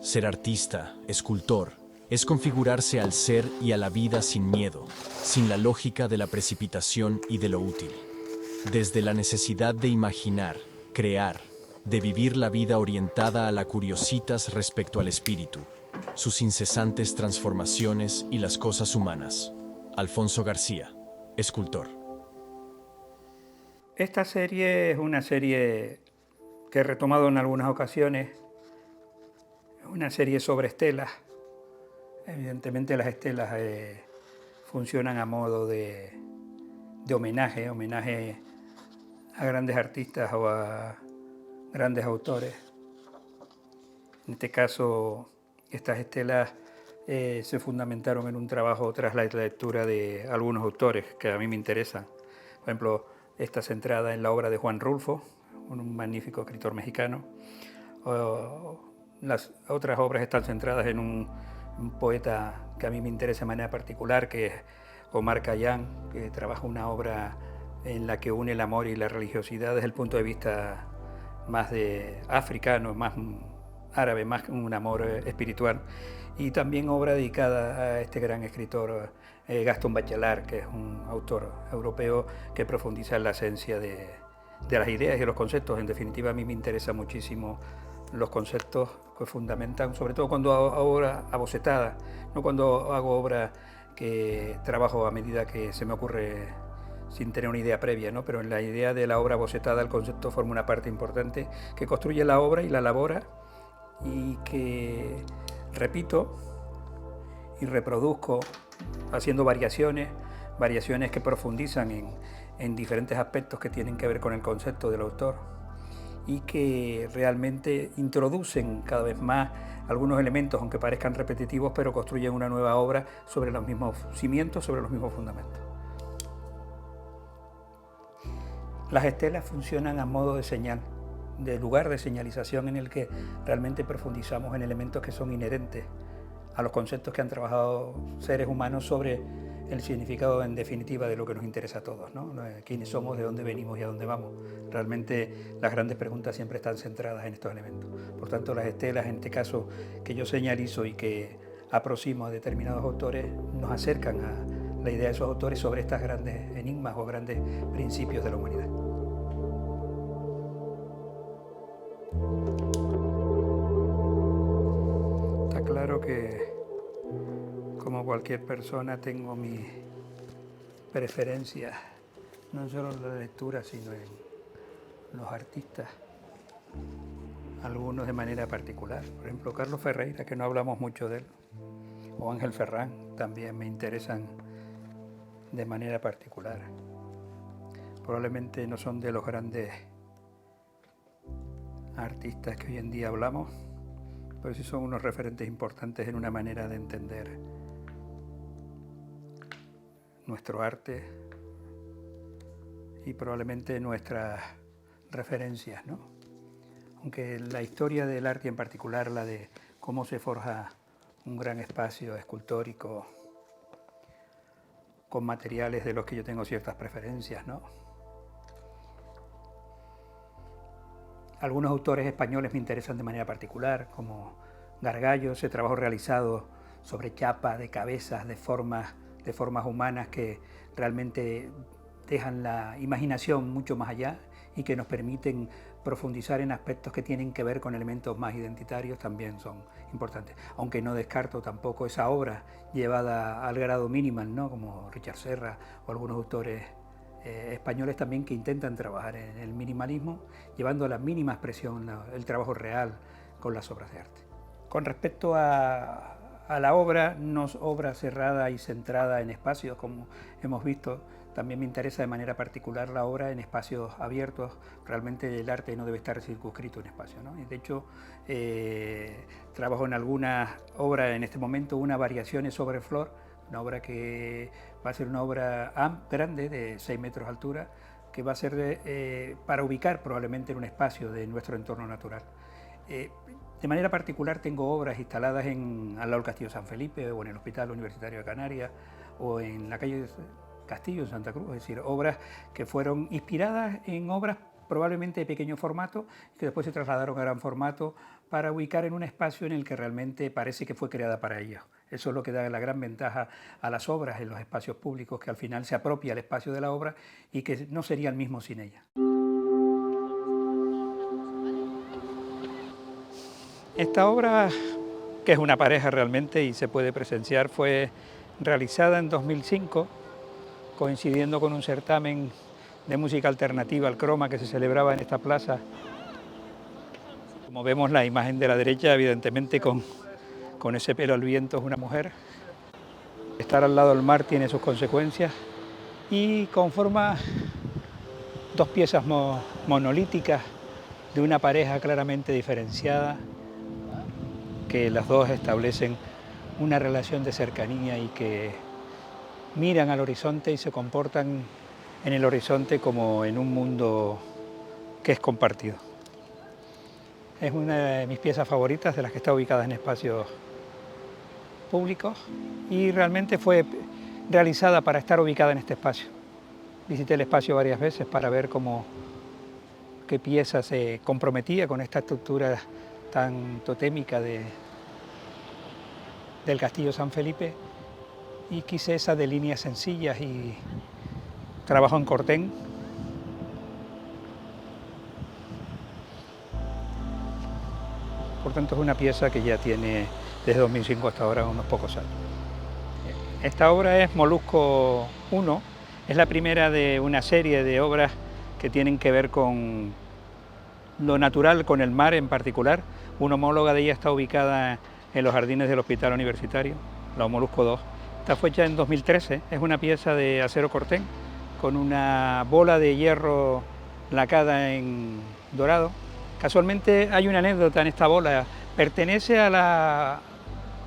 Ser artista, escultor, es configurarse al ser y a la vida sin miedo, sin la lógica de la precipitación y de lo útil. Desde la necesidad de imaginar, crear, de vivir la vida orientada a la curiositas respecto al espíritu, sus incesantes transformaciones y las cosas humanas. Alfonso García, escultor. Esta serie es una serie que he retomado en algunas ocasiones, una serie sobre estelas. Evidentemente las estelas funcionan a modo de homenaje a grandes artistas o a grandes autores. En este caso, estas estelas se fundamentaron en un trabajo tras la lectura de algunos autores que a mí me interesan. Por ejemplo, esta centrada en la obra de Juan Rulfo, un magnífico escritor mexicano. Las otras obras están centradas en un poeta que a mí me interesa de manera particular, que es Omar Khayyam, que trabaja una obra en la que une el amor y la religiosidad desde el punto de vista más de africano, más árabe, más un amor espiritual. Y también obra dedicada a este gran escritor Gaston Bachelard, que es un autor europeo que profundiza en la esencia de las ideas y de los conceptos. En definitiva, a mí me interesa muchísimo los conceptos que fundamentan, sobre todo cuando hago obra abocetada, no cuando hago obra que trabajo a medida que se me ocurre sin tener una idea previa, ¿no? Pero en la idea de la obra bocetada el concepto forma una parte importante que construye la obra y la elabora y que repito y reproduzco haciendo variaciones que profundizan en diferentes aspectos que tienen que ver con el concepto del autor y que realmente introducen cada vez más algunos elementos, aunque parezcan repetitivos, pero construyen una nueva obra sobre los mismos cimientos, sobre los mismos fundamentos. Las estelas funcionan a modo de señal, de lugar de señalización en el que realmente profundizamos en elementos que son inherentes a los conceptos que han trabajado seres humanos sobre el significado en definitiva de lo que nos interesa a todos, ¿no? Quiénes somos, de dónde venimos y a dónde vamos. Realmente las grandes preguntas siempre están centradas en estos elementos. Por tanto, las estelas, en este caso que yo señalizo y que aproximo a determinados autores, nos acercan a la idea de esos autores sobre estos grandes enigmas o grandes principios de la humanidad. Está claro que, como cualquier persona, tengo mis preferencias, no solo en la lectura, sino en los artistas, algunos de manera particular. Por ejemplo, Carlos Ferreira, que no hablamos mucho de él, o Ángel Ferrán, también me interesan de manera particular. Probablemente no son de los grandes artistas que hoy en día hablamos, pero sí son unos referentes importantes en una manera de entender nuestro arte y probablemente nuestras referencias, ¿no? Aunque la historia del arte, en particular la de cómo se forja un gran espacio escultórico con materiales de los que yo tengo ciertas preferencias, ¿no? Algunos autores españoles me interesan de manera particular, como Gargallo, ese trabajo realizado sobre chapa de cabezas, de formas humanas que realmente dejan la imaginación mucho más allá y que nos permiten profundizar en aspectos que tienen que ver con elementos más identitarios, también son importantes. Aunque no descarto tampoco esa obra llevada al grado minimal, ¿no? Como Richard Serra o algunos autores españoles también que intentan trabajar en el minimalismo, llevando a la mínima expresión el trabajo real con las obras de arte. Con respecto a la obra, no es obra cerrada y centrada en espacios, como hemos visto, también me interesa de manera particular la obra en espacios abiertos. Realmente el arte no debe estar circunscrito en espacios, ¿no? Y de hecho, trabajo en algunas obras en este momento, una variaciones sobre flor, una obra que va a ser una obra grande, de 6 metros de altura, que va a ser para ubicar probablemente en un espacio de nuestro entorno natural. De manera particular tengo obras instaladas al lado del Castillo San Felipe o en el Hospital Universitario de Canarias o en la calle Castillo en Santa Cruz, es decir, obras que fueron inspiradas en obras probablemente de pequeño formato, que después se trasladaron a gran formato para ubicar en un espacio en el que realmente parece que fue creada para ellos. Eso es lo que da la gran ventaja a las obras en los espacios públicos, que al final se apropia el espacio de la obra y que no sería el mismo sin ella. Esta obra, que es una pareja realmente y se puede presenciar, fue realizada en 2005, coincidiendo con un certamen de música alternativa al croma que se celebraba en esta plaza. Como vemos, la imagen de la derecha, evidentemente con ese pelo al viento, es una mujer. Estar al lado del mar tiene sus consecuencias y conforma dos piezas monolíticas de una pareja claramente diferenciada, que las dos establecen una relación de cercanía y que miran al horizonte y se comportan en el horizonte como en un mundo que es compartido. Es una de mis piezas favoritas, de las que está ubicada en espacios públicos, y realmente fue realizada para estar ubicada en este espacio. Visité el espacio varias veces para ver qué pieza se comprometía con esta estructura tan totémica del Castillo San Felipe, y quise esa de líneas sencillas y trabajo en cortén. Por tanto, es una pieza que ya tiene desde 2005 hasta ahora unos pocos años. Esta obra es Molusco I, es la primera de una serie de obras que tienen que ver con lo natural, con el mar en particular. Una homóloga de ella está ubicada en los jardines del Hospital Universitario, la Molusco II. Está fue hecha en 2013, es una pieza de acero cortén con una bola de hierro lacada en dorado. Casualmente hay una anécdota en esta bola, pertenece a la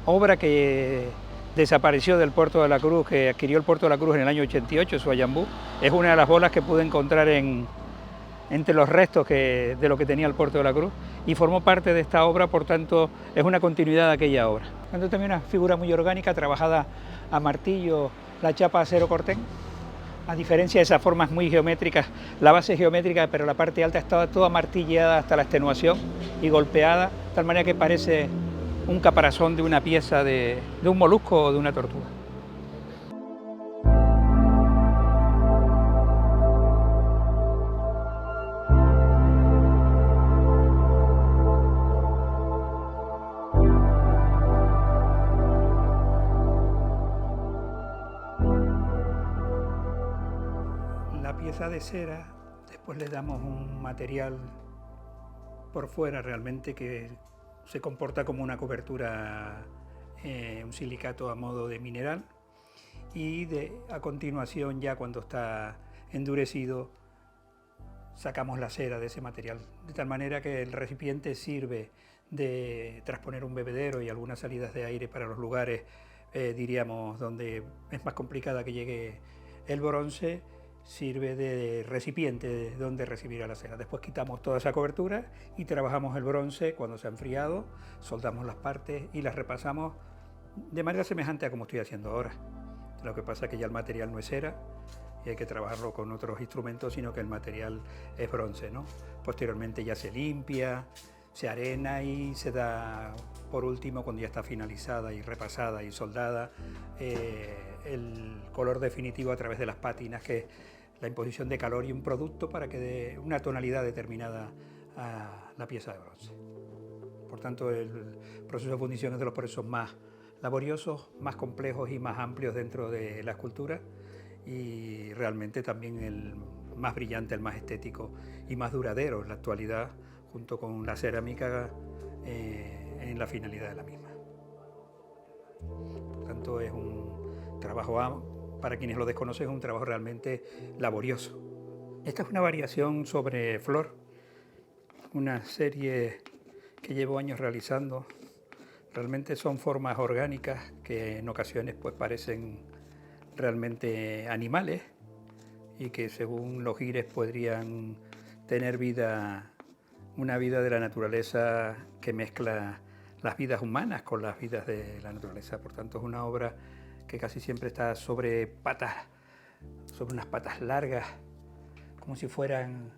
obra que desapareció del Puerto de la Cruz, que adquirió el Puerto de la Cruz en el año 88, Suayambú. Es una de las bolas que pude encontrar entre los restos de lo que tenía el Puerto de la Cruz, y formó parte de esta obra, por tanto es una continuidad de aquella obra. Tanto también una figura muy orgánica, trabajada a martillo, la chapa acero cortén. A diferencia de esas formas muy geométricas, la base es geométrica, pero la parte alta estaba toda martilleada hasta la extenuación y golpeada, de tal manera que parece un caparazón de una pieza de un molusco o de una tortuga. La pieza de cera, después le damos un material por fuera realmente que se comporta como una cobertura, un silicato a modo de mineral, y a continuación, ya cuando está endurecido, sacamos la cera de ese material, de tal manera que el recipiente sirve de transponer un bebedero y algunas salidas de aire para los lugares, diríamos, donde es más complicada que llegue el bronce. Sirve de recipiente donde recibirá la cera. Después quitamos toda esa cobertura y trabajamos el bronce cuando se ha enfriado, soldamos las partes y las repasamos de manera semejante a como estoy haciendo ahora. Lo que pasa es que ya el material no es cera y hay que trabajarlo con otros instrumentos, sino que el material es bronce, ¿no? Posteriormente ya se limpia, se arena y se da, por último, cuando ya está finalizada y repasada y soldada, el color definitivo a través de las pátinas, que es la imposición de calor y un producto para que dé una tonalidad determinada a la pieza de bronce. Por tanto, el proceso de fundición es de los procesos más laboriosos, más complejos y más amplios dentro de la escultura, y realmente también el más brillante, el más estético y más duradero en la actualidad, junto con la cerámica en la finalidad de la misma. Por tanto, es un trabajo, para quienes lo desconocen, es un trabajo realmente laborioso. Esta es una variación sobre flor, una serie que llevo años realizando. Realmente son formas orgánicas que en ocasiones pues parecen realmente animales y que según los gires podrían tener vida, una vida de la naturaleza que mezcla las vidas humanas con las vidas de la naturaleza. Por tanto, es una obra que casi siempre está sobre patas, sobre unas patas largas, como si fueran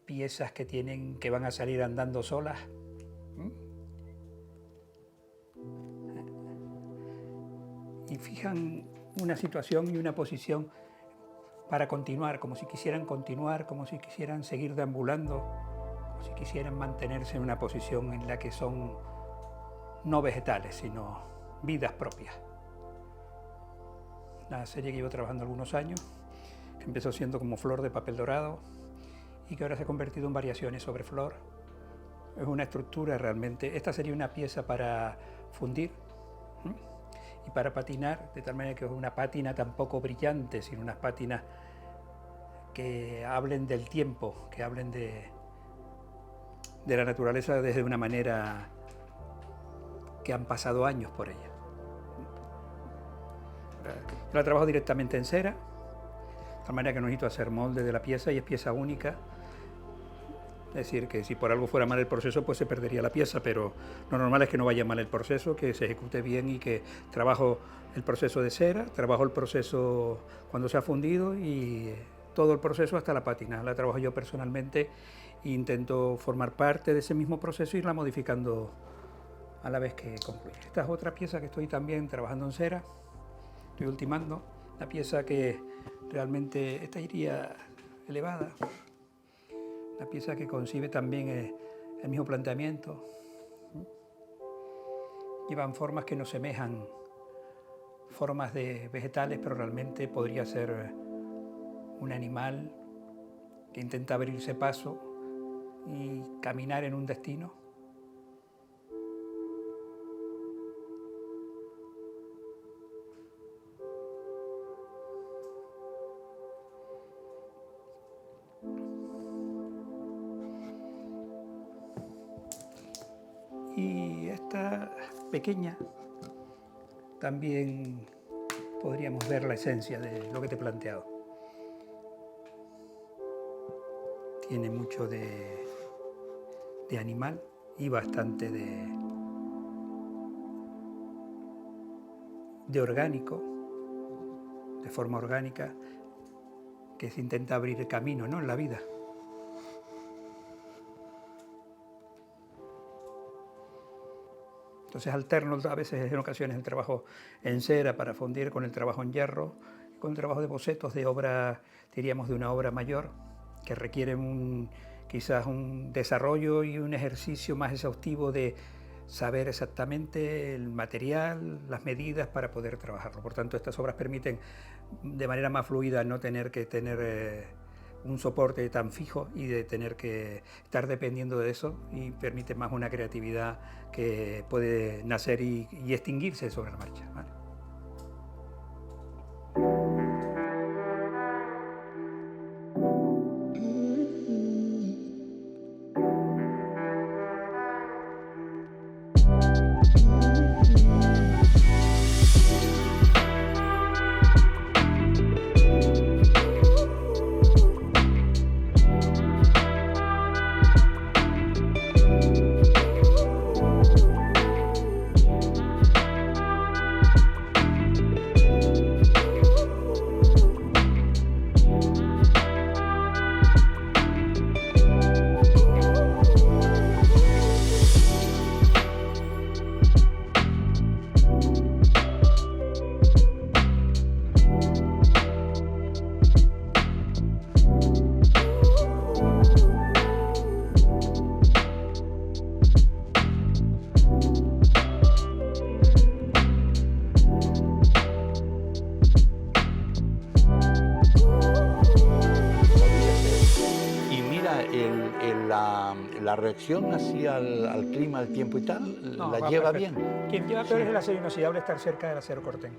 piezas que van a salir andando solas. Y fijan una situación y una posición para continuar, como si quisieran continuar, como si quisieran seguir deambulando, como si quisieran mantenerse en una posición en la que son no vegetales, sino vidas propias. La serie que llevo trabajando algunos años, que empezó siendo como flor de papel dorado y que ahora se ha convertido en variaciones sobre flor. Es una estructura realmente. Esta sería una pieza para fundir y para patinar, de tal manera que es una pátina tampoco brillante, sino unas pátinas que hablen del tiempo, que hablen de la naturaleza desde una manera que han pasado años por ella. Yo la trabajo directamente en cera, de tal manera que no necesito hacer molde de la pieza y es pieza única. Es decir, que si por algo fuera mal el proceso, pues se perdería la pieza, pero lo normal es que no vaya mal el proceso, que se ejecute bien y que trabajo el proceso de cera, trabajo el proceso cuando se ha fundido y todo el proceso hasta la pátina. La trabajo yo personalmente e intento formar parte de ese mismo proceso e irla modificando a la vez que concluye. Esta es otra pieza que estoy también trabajando en cera, estoy ultimando, una pieza que realmente esta iría elevada. La pieza que concibe también el mismo planteamiento. Llevan formas que no semejan formas de vegetales, pero realmente podría ser un animal que intenta abrirse paso y caminar en un destino. Y esta pequeña también podríamos ver la esencia de lo que te he planteado. Tiene mucho de animal y bastante de orgánico, de forma orgánica, que se intenta abrir el camino, ¿no?, en la vida. Entonces alterno a veces en ocasiones el trabajo en cera para fundir con el trabajo en hierro, con el trabajo de bocetos de obra, diríamos de una obra mayor, que requieren quizás un desarrollo y un ejercicio más exhaustivo de saber exactamente el material, las medidas para poder trabajarlo. Por tanto, estas obras permiten de manera más fluida no tener que tener un soporte tan fijo y de tener que estar dependiendo de eso, y permite más una creatividad que puede nacer y extinguirse sobre la marcha, ¿vale? La reacción hacia al clima, al tiempo y tal, No, ¿la lleva perfecto. bien? Quien lleva peor es el acero inoxidable, estar cerca del acero corten,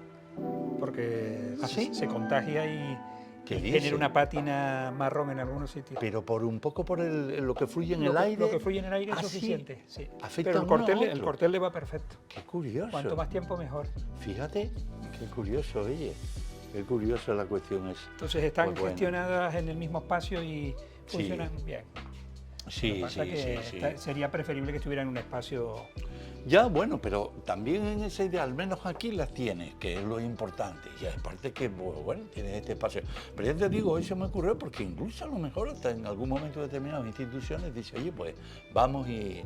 porque ¿Ah, sí? se contagia y ¿Qué genera dice? una pátina marrón en algunos sitios. Pero por un poco por lo que fluye en Lo el que- aire. Lo que fluye en el aire es ¿Ah, sí? suficiente. Sí. Afecta Pero uno a el otro. cortel le va perfecto. Qué curioso. Cuanto más tiempo, mejor. Fíjate, qué curioso, oye. Qué curiosa la cuestión es. Entonces están Pues bueno. gestionadas en el mismo espacio y Sí. funcionan bien. Sí, Lo que pasa sí, que sí, sí. sería preferible que estuviera en un espacio. Ya, bueno, pero también en esa idea, al menos aquí las tienes, que es lo importante. Y aparte que, bueno, tienes este espacio. Pero ya te digo, hoy se me ocurrió porque incluso a lo mejor hasta en algún momento determinado instituciones dice, oye, pues vamos y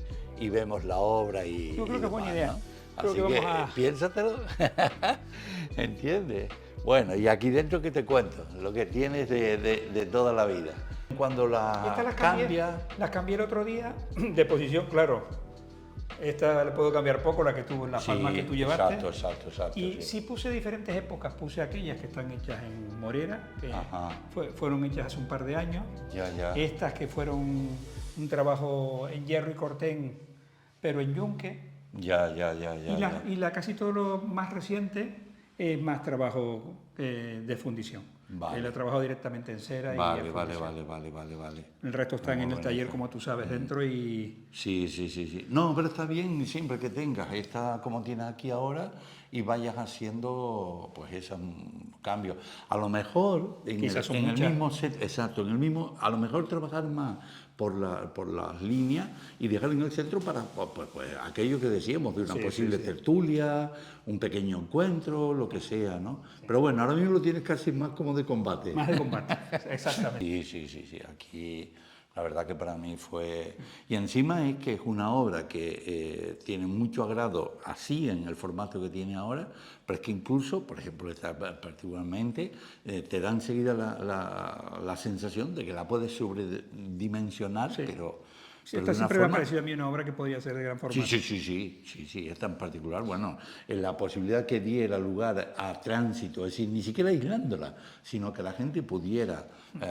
vemos la obra y Yo creo que es buena idea. ¿no? Creo Así que que vamos a... piénsatelo, ¿entiendes? Bueno, y aquí dentro que te cuento, lo que tienes de toda la vida. Cuando Estas la cambia... las cambié el otro día de posición, claro. Esta la puedo cambiar poco, la que tú, la palma que tú llevaste. Exacto. Y sí puse diferentes épocas, puse aquellas que están hechas en Morera, que Ajá. fueron hechas hace un par de años. Ya. Estas que fueron un trabajo en hierro y cortén, pero en yunque. Ya. Y la casi todo lo más reciente es más trabajo de fundición. Vale. La he trabajado directamente en cera. Vale. El resto están en el bonito. taller, como tú sabes, dentro y... Sí. No, pero está bien siempre que tengas esta como tienes aquí ahora y vayas haciendo pues esos cambios. A lo mejor en el mismo set, exacto, en el mismo, a lo mejor trabajar más por las líneas y dejar en el centro para pues, aquello que decíamos, de una posible tertulia, un pequeño encuentro, lo que sea, ¿no? Pero bueno, ahora mismo lo tienes casi más como de combate. Más de combate, exactamente. Sí. Aquí la verdad que para mí fue... Y encima es que es una obra que tiene mucho agrado así en el formato que tiene ahora, pero es que incluso, por ejemplo, esta particularmente, te da enseguida la sensación de que la puedes sobredimensionar, pero... Sí, esta siempre me ha parecido a mí una obra que podía ser de gran formato. Sí, esta en particular, bueno, en la posibilidad que diera lugar a tránsito, es decir, ni siquiera aislándola, sino que la gente pudiera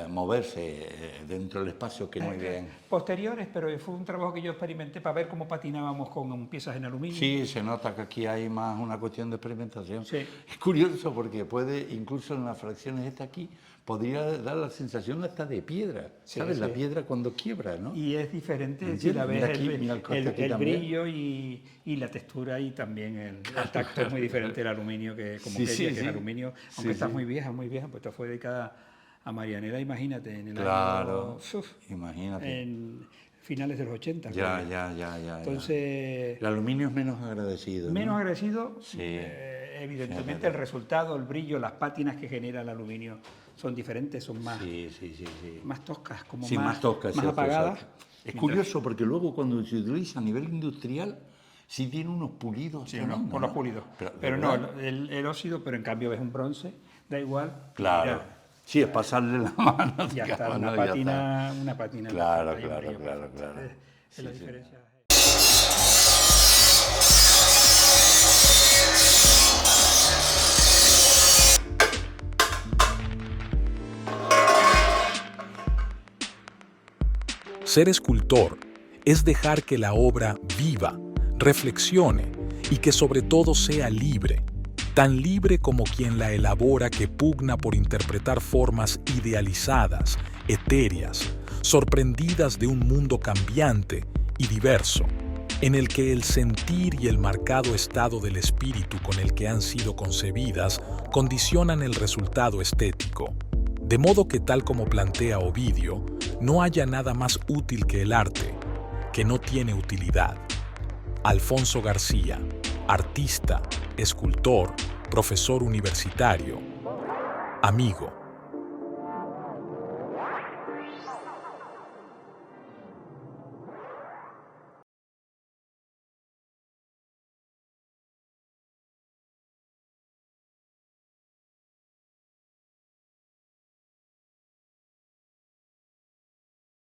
moverse dentro del espacio que muy bien. Posteriores, pero fue un trabajo que yo experimenté para ver cómo patinábamos con piezas en aluminio. Sí, se nota que aquí hay más una cuestión de experimentación. Sí. Es curioso porque puede, incluso en las fracciones esta aquí, podría dar la sensación hasta de piedra, ¿sabes? La piedra cuando quiebra, ¿no? Y es diferente, ¿entiendes? si la ves, Mira el brillo y la textura y también el tacto es muy diferente el aluminio, que es aluminio, aunque está muy vieja, pues esta fue dedicada a Marianela, imagínate, en el año... imagínate. En finales de los 80. Ya. Entonces... El aluminio es menos agradecido, Menos ¿no? agradecido, Sí. Evidentemente el resultado, el brillo, las pátinas que genera el aluminio son diferentes, son más, más toscas, como más toscas, más apagadas. Es curioso porque luego cuando se utiliza a nivel industrial sí tiene unos pulidos. Sí, por los pulidos. Pero no, el óxido, pero en cambio ves un bronce, da igual. Claro. Sí, es pasarle la mano. Ya está, una pátina. Claro. Es la diferencia. Ser escultor es dejar que la obra viva, reflexione y que sobre todo sea libre, tan libre como quien la elabora que pugna por interpretar formas idealizadas, etéreas, sorprendidas de un mundo cambiante y diverso, en el que el sentir y el marcado estado del espíritu con el que han sido concebidas condicionan el resultado estético. De modo que, tal como plantea Ovidio, no haya nada más útil que el arte, que no tiene utilidad. Alfonso García, artista, escultor, profesor universitario, amigo.